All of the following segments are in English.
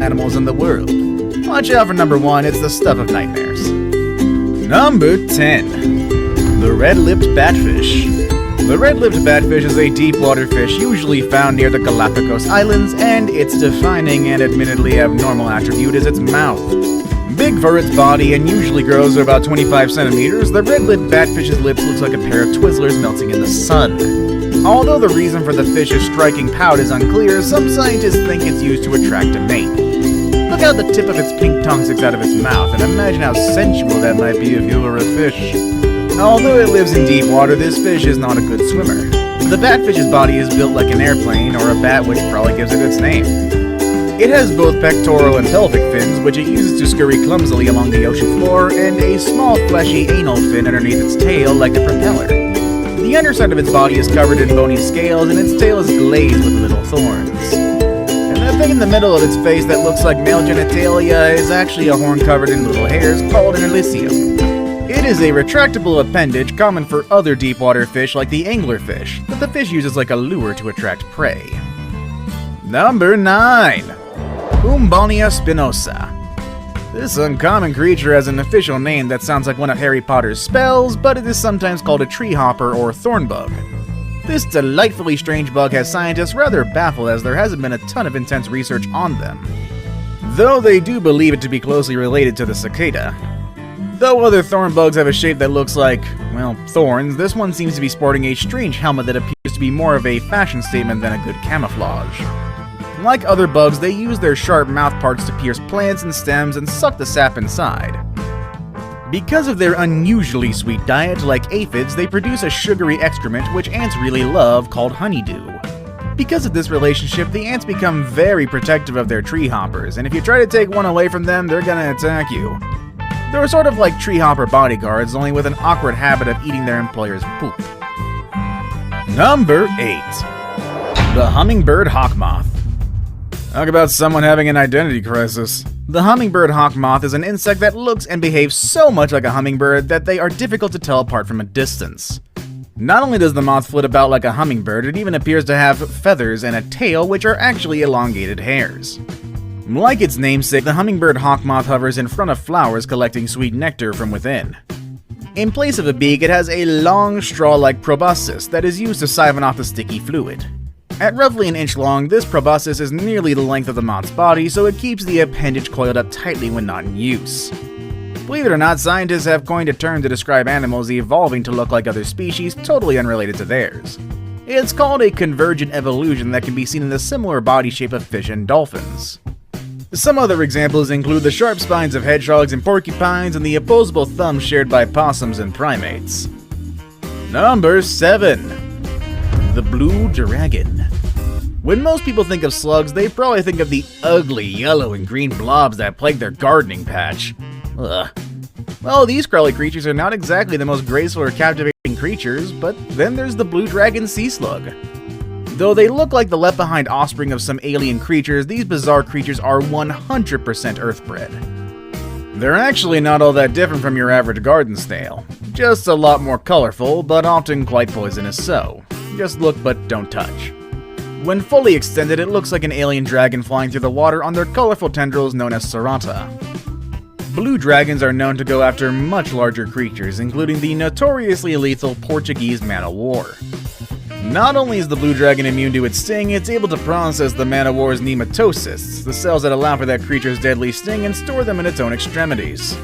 animals in the world. Watch out for number 1, it's the stuff of nightmares. Number 10. The red-lipped batfish. The red-lipped batfish is a deep-water fish usually found near the Galapagos Islands, and its defining and admittedly abnormal attribute is its mouth. Big for its body and usually grows to about 25 centimeters, the red-lipped batfish's lips looks like a pair of Twizzlers melting in the sun. Although the reason for the fish's striking pout is unclear, some scientists think it's used to attract a mate. Look how the tip of its pink tongue sticks out of its mouth, and imagine how sensual that might be if you were a fish. Although it lives in deep water, this fish is not a good swimmer. The batfish's body is built like an airplane, or a bat, which probably gives it its name. It has both pectoral and pelvic fins, which it uses to scurry clumsily along the ocean floor, and a small fleshy anal fin underneath its tail like a propeller. The underside of its body is covered in bony scales, and its tail is glazed with little thorns. And the thing in the middle of its face that looks like male genitalia is actually a horn covered in little hairs called an elysium. It is a retractable appendage common for other deep-water fish like the anglerfish, that the fish uses like a lure to attract prey. Number 9. Umbonia spinosa. This uncommon creature has an official name that sounds like one of Harry Potter's spells, but it is sometimes called a tree hopper or thorn bug. This delightfully strange bug has scientists rather baffled as there hasn't been a ton of intense research on them, though they do believe it to be closely related to the cicada. Though other thorn bugs have a shape that looks like, well, thorns, this one seems to be sporting a strange helmet that appears to be more of a fashion statement than a good camouflage. Like other bugs, they use their sharp mouth parts to pierce plants and stems and suck the sap inside. Because of their unusually sweet diet, like aphids, they produce a sugary excrement which ants really love called honeydew. Because of this relationship, the ants become very protective of their tree hoppers, and if you try to take one away from them, they're gonna attack you. They're sort of like tree hopper bodyguards, only with an awkward habit of eating their employer's poop. Number 8. The hummingbird hawk moth. Talk about someone having an identity crisis. The hummingbird hawk moth is an insect that looks and behaves so much like a hummingbird that they are difficult to tell apart from a distance. Not only does the moth flit about like a hummingbird, it even appears to have feathers and a tail which are actually elongated hairs. Like its namesake, the hummingbird hawk moth hovers in front of flowers collecting sweet nectar from within. In place of a beak, it has a long straw-like proboscis that is used to siphon off the sticky fluid. At roughly an inch long, this proboscis is nearly the length of the moth's body, so it keeps the appendage coiled up tightly when not in use. Believe it or not, scientists have coined a term to describe animals evolving to look like other species totally unrelated to theirs. It's called a convergent evolution that can be seen in the similar body shape of fish and dolphins. Some other examples include the sharp spines of hedgehogs and porcupines and the opposable thumbs shared by possums and primates. Number 7. The blue dragon. When most people think of slugs, they probably think of the ugly yellow and green blobs that plague their gardening patch. Ugh. Well, these crawly creatures are not exactly the most graceful or captivating creatures, but then there's the blue dragon sea slug. Though they look like the left-behind offspring of some alien creatures, these bizarre creatures are 100% earthbred. They're actually not all that different from your average garden snail. Just a lot more colorful, but often quite poisonous so. Just look but don't touch. When fully extended, it looks like an alien dragon flying through the water on their colorful tendrils known as cerata. Blue dragons are known to go after much larger creatures, including the notoriously lethal Portuguese man-o'-war. Not only is the blue dragon immune to its sting, it's able to process the man-o'-war's nematocysts, the cells that allow for that creature's deadly sting, and store them in its own extremities.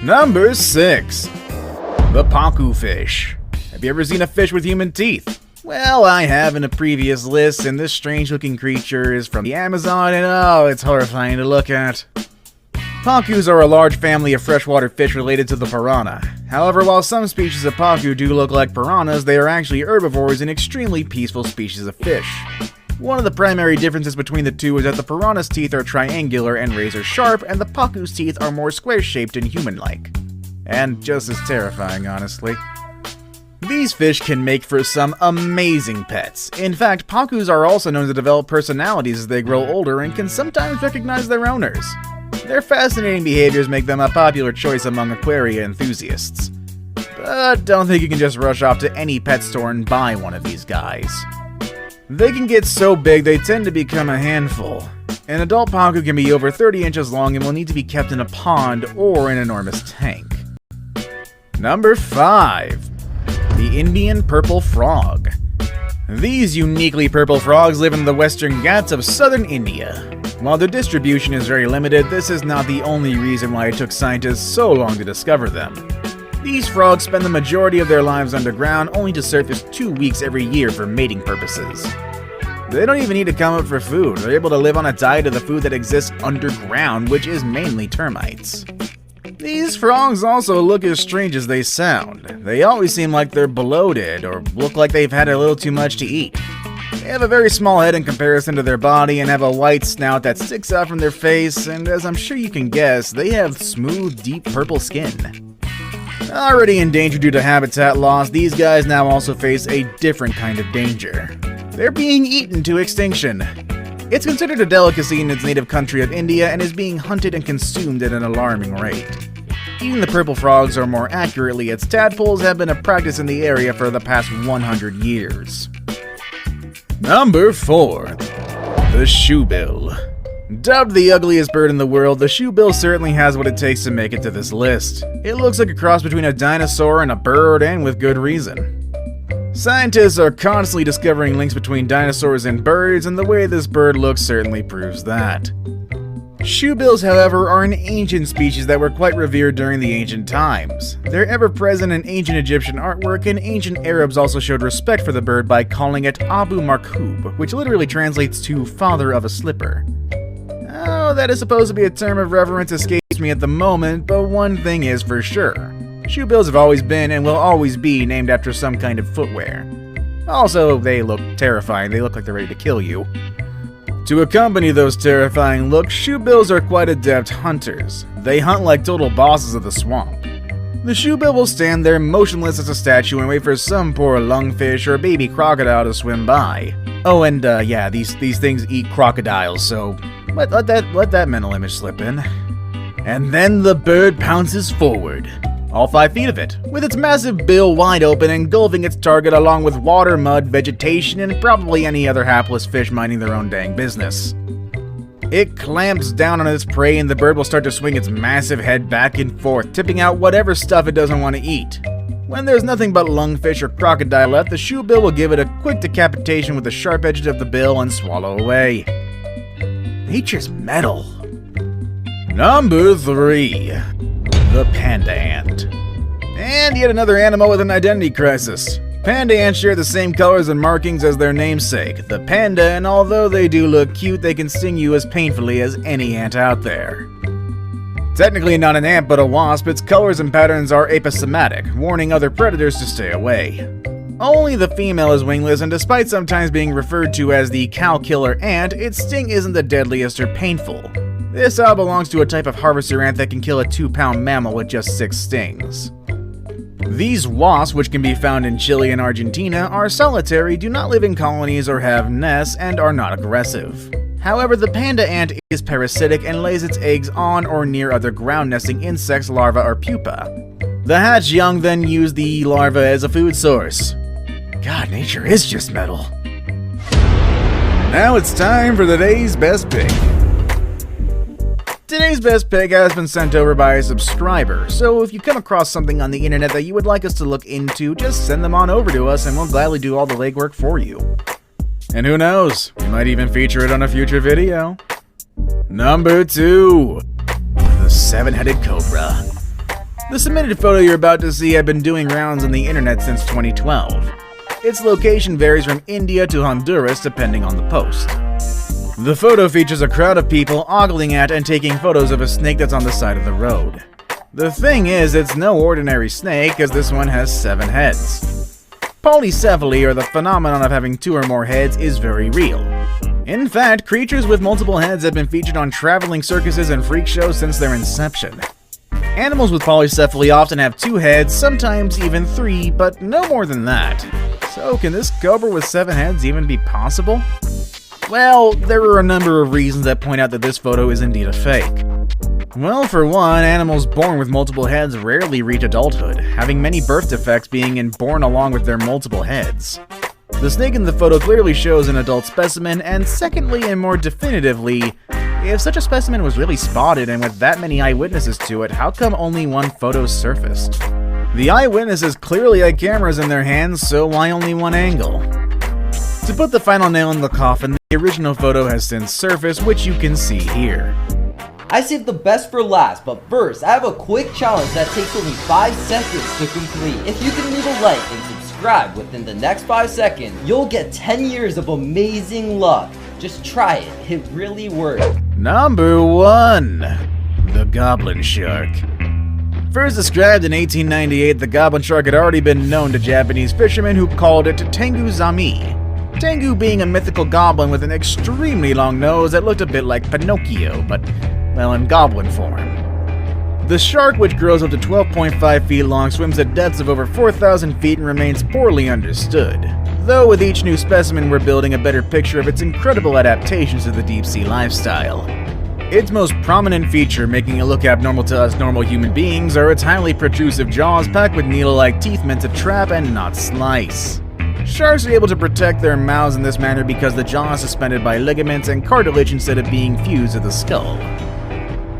Number 6. The pacu fish. Have you ever seen a fish with human teeth? Well, I have in a previous list, and this strange-looking creature is from the Amazon, and oh, it's horrifying to look at. Pacus are a large family of freshwater fish related to the piranha. However, while some species of pacu do look like piranhas, they are actually herbivores and extremely peaceful species of fish. One of the primary differences between the two is that the piranha's teeth are triangular and razor sharp, and the pacu's teeth are more square-shaped and human-like. And just as terrifying, honestly. These fish can make for some amazing pets. In fact, pacus are also known to develop personalities as they grow older and can sometimes recognize their owners. Their fascinating behaviors make them a popular choice among aquaria enthusiasts. But don't think you can just rush off to any pet store and buy one of these guys. They can get so big they tend to become a handful. An adult pacu can be over 30 inches long and will need to be kept in a pond or an enormous tank. Number 5. The Indian purple frog. These uniquely purple frogs live in the western Ghats of southern India. While their distribution is very limited, this is not the only reason why it took scientists so long to discover them. These frogs spend the majority of their lives underground, only to surface 2 weeks every year for mating purposes. They don't even need to come up for food. They're able to live on a diet of the food that exists underground, which is mainly termites. These frogs also look as strange as they sound. They always seem like they're bloated or look like they've had a little too much to eat. They have a very small head in comparison to their body and have a white snout that sticks out from their face, and as I'm sure you can guess, they have smooth, deep purple skin. Already endangered due to habitat loss, these guys now also face a different kind of danger. They're being eaten to extinction. It's considered a delicacy in its native country of India and is being hunted and consumed at an alarming rate. Eating the purple frogs, or more accurately its tadpoles, have been a practice in the area for the past 100 years. Number 4. The shoebill. Dubbed the ugliest bird in the world, the shoebill certainly has what it takes to make it to this list. It looks like a cross between a dinosaur and a bird, and with good reason. Scientists are constantly discovering links between dinosaurs and birds, and the way this bird looks certainly proves that. Shoebills, however, are an ancient species that were quite revered during the ancient times. They're ever present in ancient Egyptian artwork, and ancient Arabs also showed respect for the bird by calling it Abu Markub, which literally translates to father of a slipper. Oh, that is supposed to be a term of reverence escapes me at the moment, but one thing is for sure. Shoebills have always been and will always be named after some kind of footwear. Also, they look terrifying. They look like they're ready to kill you. To accompany those terrifying looks, shoebills are quite adept hunters. They hunt like total bosses of the swamp. The shoebill will stand there motionless as a statue and wait for some poor lungfish or baby crocodile to swim by. Oh, and yeah, these things eat crocodiles, so let that mental image slip in. And then the bird pounces forward. All 5 feet of it, with its massive bill wide open, engulfing its target along with water, mud, vegetation, and probably any other hapless fish minding their own dang business. It clamps down on its prey and the bird will start to swing its massive head back and forth, tipping out whatever stuff it doesn't want to eat. When there's nothing but lungfish or crocodile left, the shoebill will give it a quick decapitation with the sharp edges of the bill and swallow away. Nature's metal. Number 3. The panda ant. And yet another animal with an identity crisis. Panda ants share the same colors and markings as their namesake, the panda, and although they do look cute, they can sting you as painfully as any ant out there. Technically not an ant but a wasp, its colors and patterns are aposematic, warning other predators to stay away. Only the female is wingless, and despite sometimes being referred to as the cow killer ant, its sting isn't the deadliest or painful. This belongs to a type of harvester ant that can kill a 2-pound mammal with just 6 stings. These wasps, which can be found in Chile and Argentina, are solitary, do not live in colonies or have nests, and are not aggressive. However, the panda ant is parasitic and lays its eggs on or near other ground-nesting insects, larvae, or pupa. The hatched young then use the larvae as a food source. God, nature is just metal. Now it's time for today's best pick. Today's best pick has been sent over by a subscriber, so if you come across something on the internet that you would like us to look into, just send them on over to us and we'll gladly do all the legwork for you. And who knows, we might even feature it on a future video. Number 2. The 7-headed cobra. The submitted photo you're about to see had been doing rounds on the internet since 2012. Its location varies from India to Honduras depending on the post. The photo features a crowd of people ogling at and taking photos of a snake that's on the side of the road. The thing is, it's no ordinary snake, as this one has 7 heads. Polycephaly, or the phenomenon of having 2 or more heads, is very real. In fact, creatures with multiple heads have been featured on traveling circuses and freak shows since their inception. Animals with polycephaly often have 2 heads, sometimes even 3, but no more than that. So can this cobra with 7 heads even be possible? Well, there are a number of reasons that point out that this photo is indeed a fake. Well, for one, animals born with multiple heads rarely reach adulthood, having many birth defects being born along with their multiple heads. The snake in the photo clearly shows an adult specimen, and secondly and more definitively, If such a specimen was really spotted and with that many eyewitnesses to it, how come only one photo surfaced? The eyewitnesses clearly had cameras in their hands, so why only one angle? To put the final nail in the coffin, the original photo has since surfaced, which you can see here. I saved the best for last, but first, I have a quick challenge that takes only 5 seconds to complete. If you can leave a like and subscribe within the next 5 seconds, you'll get 10 years of amazing luck. Just try it, it really works. Number 1. The Goblin Shark. First described in 1898, the goblin shark had already been known to Japanese fishermen who called it Tengu Zami. Tengu being a mythical goblin with an extremely long nose that looked a bit like Pinocchio, but, well, in goblin form. The shark, which grows up to 12.5 feet long, swims at depths of over 4,000 feet and remains poorly understood. Though with each new specimen we're building a better picture of its incredible adaptations to the deep sea lifestyle. Its most prominent feature, making it look abnormal to us normal human beings, are its highly protrusive jaws packed with needle-like teeth meant to trap and not slice. Sharks are able to protect their mouths in this manner because the jaw is suspended by ligaments and cartilage instead of being fused to the skull.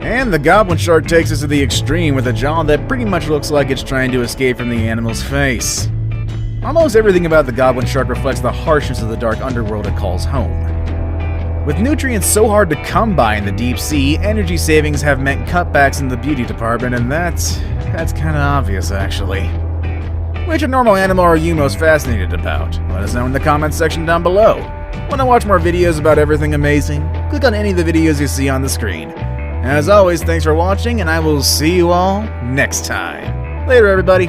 And the goblin shark takes us to the extreme with a jaw that pretty much looks like it's trying to escape from the animal's face. Almost everything about the goblin shark reflects the harshness of the dark underworld it calls home. With nutrients so hard to come by in the deep sea, energy savings have meant cutbacks in the beauty department, and that's kinda obvious, actually. Which normal animal are you most fascinated about? Let us know in the comments section down below. Want to watch more videos about everything amazing? Click on any of the videos you see on the screen. As always, thanks for watching, and I will see you all next time. Later, everybody.